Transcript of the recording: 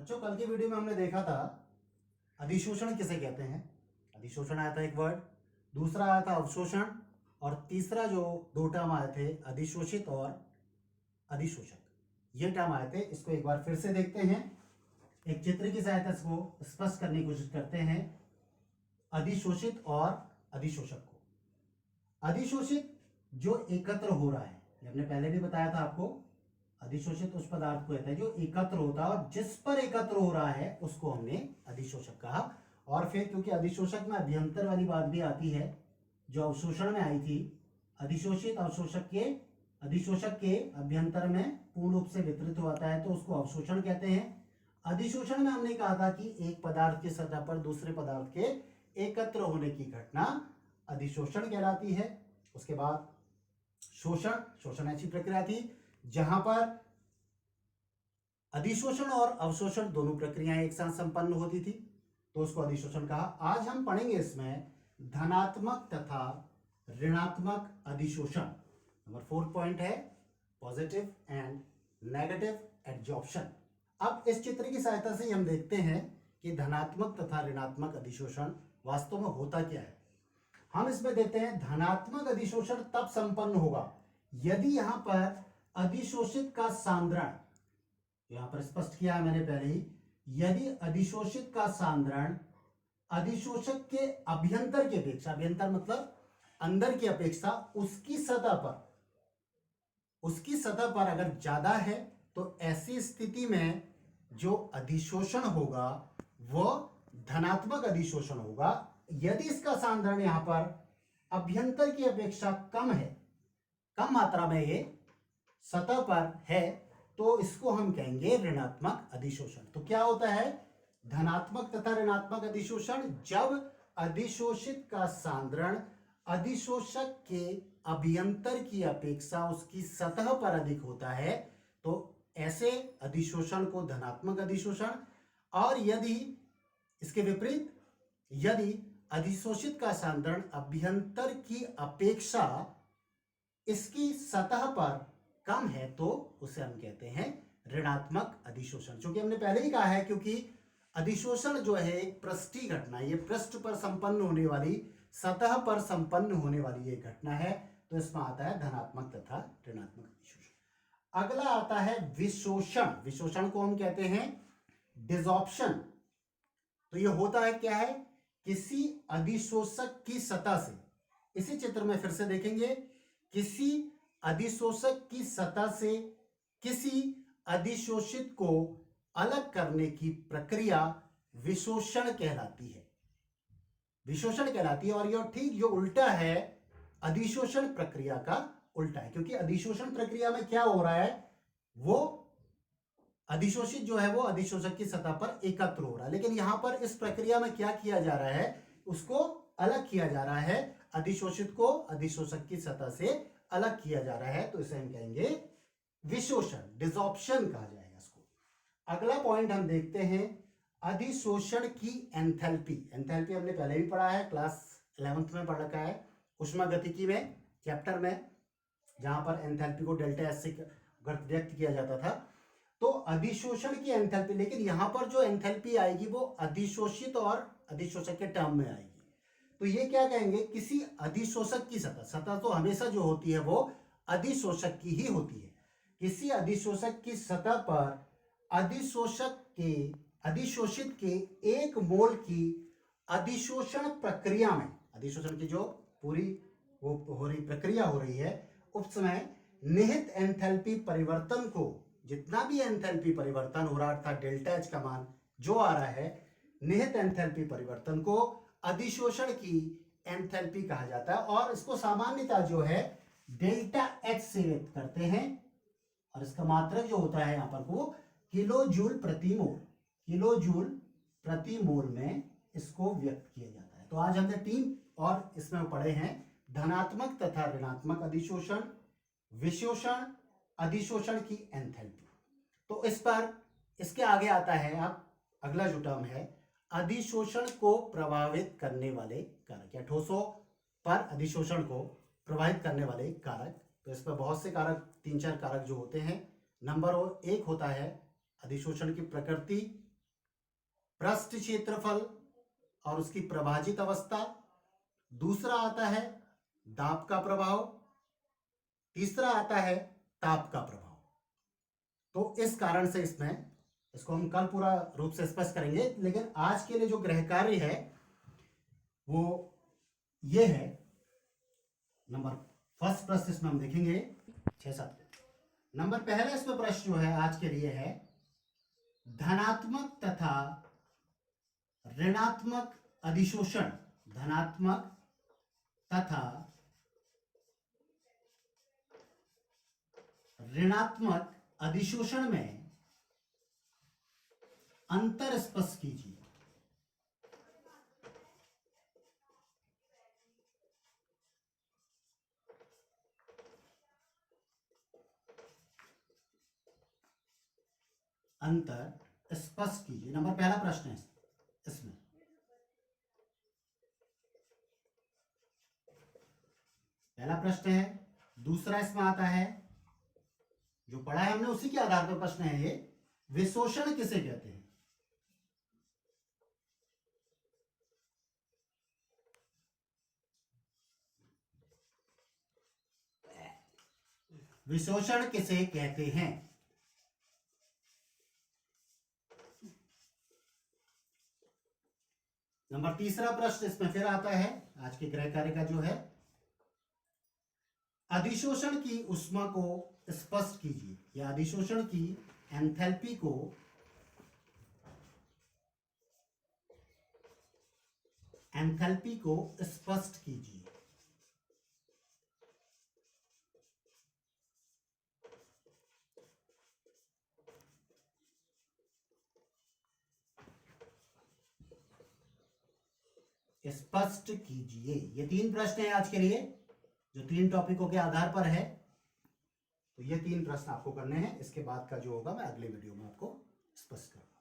बच्चों कल की वीडियो में हमने देखा था अधिशोषण किसे कहते हैं। अधिशोषण आया था एक वर्ड, दूसरा आया था अवशोषण, और तीसरा जो दो टर्म आए थे अधिशोषित और अधिशोषक, ये टर्म आए थे। इसको एक बार फिर से देखते हैं, एक चित्र की सहायता से इसको स्पष्ट करने की कोशिश करते हैं। अधिशोषित और अधिशोषक को, अधिशोषित जो एकत्र हो रहा है, ये हमने पहले भी बताया था आपको। अधिशोषित उस पदार्थ को कहते हैं जो एकत्र होता है, और जिस पर एकत्र हो रहा है उसको हमने अधिशोषक कहा। और फिर क्योंकि अधिशोषक में अभ्यंतर वाली बात भी आती है जो अवशोषण में आई थी, अधिशोषित अधिशोषक के अभ्यंतर में पूर्ण रूप से वितरित होता है तो उसको अवशोषण कहते हैं। अधिशोषण में हमने कहा था कि एक पदार्थ की सतह पर दूसरे पदार्थ के एकत्र होने की घटना अधिशोषण कहलाती है। उसके बाद शोषण ऐसी प्रक्रिया थी जहां पर अधिशोषण और अवशोषण दोनों प्रक्रियाएं एक साथ संपन्न होती थी, तो उसको अधिशोषण कहा। आज हम पढ़ेंगे इसमें धनात्मक तथा ऋणात्मक अधिशोषण। नंबर 4 पॉइंट है पॉजिटिव एंड नेगेटिव एडजॉर्प्शन। अब इस चित्र की सहायता से हम देखते हैं कि धनात्मक तथा ऋणात्मक अधिशोषण वास्तव में होता क्या है। हम इसमें देते हैं धनात्मक अधिशोषण तब संपन्न होगा यदि यहां पर अधिशोषित का सांद्रण, यहां पर स्पष्ट किया है मैंने पहले ही, यदि अधिशोषित का सांद्रण अधिशोषक के अभ्यंतर की अपेक्षा, अभ्यंतर मतलब अंदर की अपेक्षा, उसकी सतह पर अगर ज्यादा है तो ऐसी स्थिति में जो अधिशोषण होगा वह धनात्मक अधिशोषण होगा। यदि इसका सांद्रण यहां पर अभ्यंतर की अपेक्षा कम है, कम मात्रा में ये सतह पर है, तो इसको हम कहेंगे ऋणात्मक अधिशोषण। तो क्या होता है धनात्मक तथा ऋणात्मक अधिशोषण? जब अधिशोषित का सांद्रण अधिशोषक के अभ्यंतर की अपेक्षा उसकी सतह पर अधिक होता है तो ऐसे अधिशोषण को धनात्मक अधिशोषण। और यदि इसके विपरीत, यदि अधिशोषित का सांद्रण अभ्यंतर की अपेक्षा इसकी सतह पर कम है तो उसे हम कहते हैं ऋणात्मक अधिशोषण। क्योंकि हमने पहले ही कहा है, क्योंकि अधिशोषण जो है एक पृष्ठीय घटना, ये पृष्ठ पर संपन्न होने वाली, सतह पर संपन्न होने वाली ये घटना है, तो इसमें आता है धनात्मक तथा ऋणात्मक अधिशोषण। अगला आता है विशोषण। विशोषण को हम कहते हैं डिसॉर्प्शन। तो ये होता है क्या है, किसी अधिशोषक की सतह से, इसी चित्र में फिर से देखेंगे, किसी अधिशोषक की सतह से किसी अधिशोषित को अलग करने की प्रक्रिया विशोषण कहलाती है। विशोषण कहलाती है। और यह ठीक जो उल्टा है अधिशोषण प्रक्रिया का उल्टा है, क्योंकि अधिशोषण प्रक्रिया में क्या हो रहा है, वो अधिशोषित जो है वो अधिशोषक की सतह पर एकत्र हो रहा है, लेकिन यहां पर इस प्रक्रिया में क्या किया जा रहा है, उसको अलग किया जा रहा है, अधिशोषित को अधिशोषक की सतह से अलग किया जा रहा है, तो इसे हम कहेंगे विशोषण, डिसॉर्प्शन कहा जाएगा इसको। अगला पॉइंट हम देखते हैं अधिशोषण की एंथैल्पी। एंथैल्पी हमने पहले भी पढ़ा है, क्लास 11th में पढ़ रखा है, ऊष्मागतिकी में, चैप्टर में, जहां पर एंथैल्पी को डेल्टा एस से व्यक्त किया जाता था। तो अधिशोषण की एंथैल्पी, लेकिन यहां पर जो एंथैल्पी आएगी वो अधिशोषित और अधिशोषक के टर्म में आएगी। तो ये क्या कहेंगे, किसी अधिशोषक की सतह, सतह तो हमेशा जो होती है वो अधिशोषक की ही होती है, किसी अधिशोषक की सतह पर अधिशोषित के 1 मोल की अधिशोषण प्रक्रिया में, अधिशोषण की जो पूरी वो हो रही प्रक्रिया हो रही है, उस समय निहित एंथैल्पी परिवर्तन को, जितना भी एंथैल्पी परिवर्तन हो रहा था, डेल्टा एच का मान जो आ रहा है, निहित एंथैल्पी परिवर्तन को अधिशोषण की एंथैल्पी कहा जाता है। और इसको सामान्यतः जो है डेल्टा एच से व्यक्त करते हैं, और इसका मात्रक जो होता है यहां पर वो किलोजूल प्रति मोल, किलोजूल प्रति मोल में इसको व्यक्त किया जाता है। तो आज हमने 3 और इसमें पढ़े हैं धनात्मक तथा ऋणात्मक अधिशोषण, विशोषण, अधिशोषण की एंथैल्पी। तो इस पर, इसके आगे आता है अब अगला जो टर्म है अधिशोषण को प्रभावित करने वाले कारक, या ठोसों पर अधिशोषण को प्रभावित करने वाले कारक। तो इस पर बहुत से कारक, 3-4 कारक जो होते हैं। नंबर 1 होता है अधिशोषण की प्रकृति, पृष्ठ क्षेत्रफल और उसकी प्रभाजित अवस्था, दूसरा आता है दाब का प्रभाव, तीसरा आता है ताप का प्रभाव। तो इस कारण से इसको हम कल पूरा रूप से स्पष्ट करेंगे, लेकिन आज के लिए जो गृह कार्य है वो ये है। नंबर फर्स्ट प्रश्न इसमें हम देखेंगे 6-7 नंबर। पहला इसमें प्रश्न जो है आज के लिए है, धनात्मक तथा ऋणात्मक अधिशोषण, धनात्मक तथा ऋणात्मक अधिशोषण में अंतर स्पष्ट कीजिए। अंतर स्पष्ट कीजिए, नंबर पहला प्रश्न है इसमें। पहला प्रश्न है। दूसरा इसमें आता है, जो पढ़ा है हमने उसी के आधार पर प्रश्न है ये, विशोषण किसे कहते हैं? विशोषण किसे कहते हैं? नंबर तीसरा प्रश्न इसमें फिर आता है आज के गृह कार्य का, जो है अधिशोषण की ऊष्मा को स्पष्ट कीजिए, या अधिशोषण की एंथैल्पी को स्पष्ट कीजिए। स्पष्ट कीजिए। ये 3 प्रश्न है आज के लिए, जो 3 टॉपिकों के आधार पर है। तो ये 3 प्रश्न आपको करने हैं। इसके बाद का जो होगा मैं अगले वीडियो में आपको स्पष्ट करूंगा।